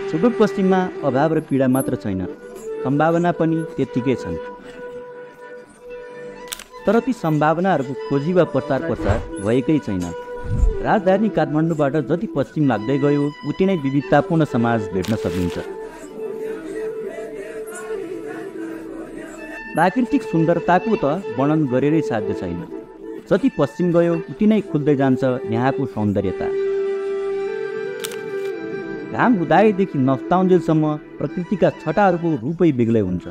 सुदूरपश्चिममा अभाव र पीडा मात्र छैन, सम्भावना पनि त्यत्तिकै छन्। तर ती सम्भावनाहरूको खोजी वा प्रचार प्रसार भएकै छैन। राजधानी काठमाडौँबाट जति पश्चिम लाग्दै गयो उति नै विविधतापूर्ण समाज भेट्न सकिन्छ। प्राकृतिक सुन्दरताको त वर्णन गरेरै साध्य छैन। जति पश्चिम गयो उति नै खुल्दै जान्छ यहाँको सौन्दर्यता। घाम उदाएदेखि नस्ताउन्जेलसम्म प्रकृतिका छटाहरूको रूपै बेग्लै हुन्छ।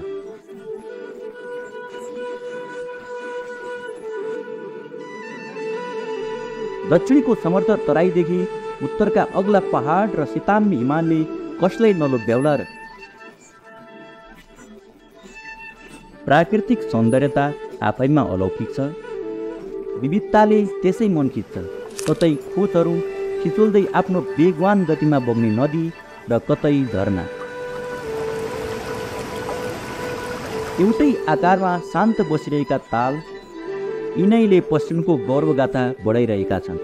दक्षिणको समर्थ तराईदेखि उत्तरका अग्ला पहाड र सिताम्य हिमालले कसलाई नलोभ्याउला र। प्राकृतिक सौन्दर्यता आफैमा अलौकिक छ। विविधताले त्यसै मन खिच्छ। कतै खोजहरू खिचोल्दै आफ्नो वेगवान गतिमा बग्ने नदी र कतै झरना। एउटै आकारमा शान्त बसिरहेका ताल यिनैले पश्चिमको गौरवगाथा बढाइरहेका छन्।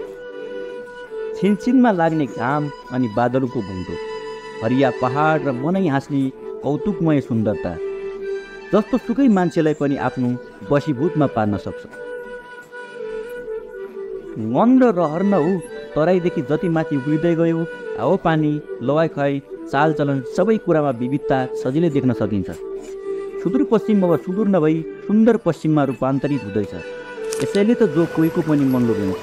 छिनछिनमा लाग्ने घाम अनि बादलको बुङ्दो, हरिया पहाड र मनै हाँस्ने कौतुकमय सुन्दरता जस्तो सुकै मान्छेलाई पनि आफ्नो वशीभूतमा पार्न सक्छ। मन र रहर न हो, तराईदेखि जति माथि उक्लिँदै गयो हावापानी, लवाइखुवाई, चालचलन सबै कुरामा विविधता सजिलै देख्न सकिन्छ। सुदूरपश्चिम अब सुदूर नभई सुन्दर पश्चिममा रूपान्तरित हुँदैछ। यसैले त जो कोहीको पनि मन लोभ्याउँछ।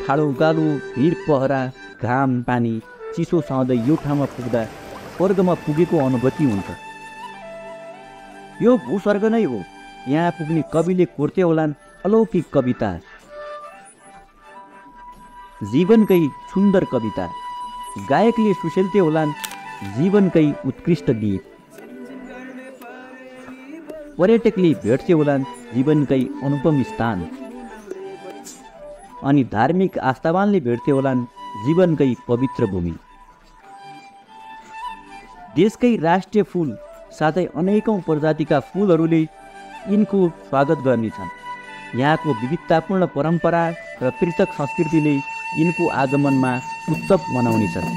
ठाडो उकालो, भिड पहरा, घाम पानी चिसो सहँदै यो ठाउँमा पुग्दा स्वर्गमा पुगेको अनुभूति हुन्छ। यो भूस्वर्ग नै हो। यहाँ पुग्ने कविले कोर्थे होलान् अलौकिक कविता, जीवनकै सुन्दर कविता। गायकले सुशेल्थे होलान् जीवनकै उत्कृष्ट गीत। पर्यटकले भेट्थे होलान् जीवनकै अनुपम स्थान। अनि धार्मिक आस्थावानले भेट्थे होलान् जीवनकै पवित्र भूमि। देशकै राष्ट्रिय फूल साथै अनेकौं प्रजातिका फूलहरूले यिनको स्वागत गर्नेछन्। यहाँको विविधतापूर्ण परम्परा र पृथक संस्कृतिले यिनको आगमनमा उत्सव मनाउनेछन्।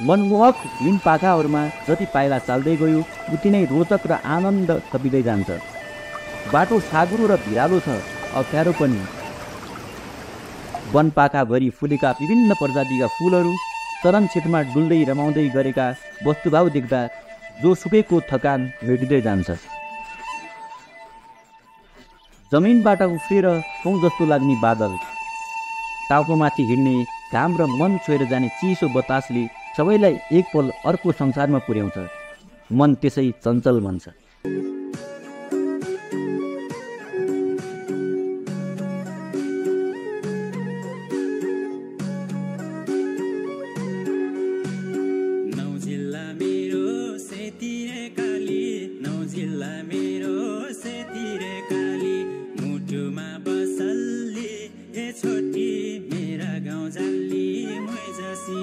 मनमोहक हिम पाखाहरूमा जति पाइला चाल्दै गयो उति नै रोचक र आनन्द थपिँदै जान्छ। बाटो साँघुरो र भिरालो छ, अप्ठ्यारो पनि। वनपाखाभरि फुलेका विभिन्न प्रजातिका फुलहरू, चरण क्षेत्रमा डुल्दै रमाउँदै गरेका वस्तुभाव देख्दा जोसुकैको थकान भेटिँदै जान्छ। जमिनबाट उफ्रिएर कौँ जस्तो लाग्ने बादल, टाउकोमाथि हिँड्ने घाम र मन छोएर जाने चिसो बतासले सबैलाई एक पल अर्को संसारमा पुर्याउँछ। मन त्यसै चञ्चल बन्छ। छोटी मेरा गाउँ जाली मै जसी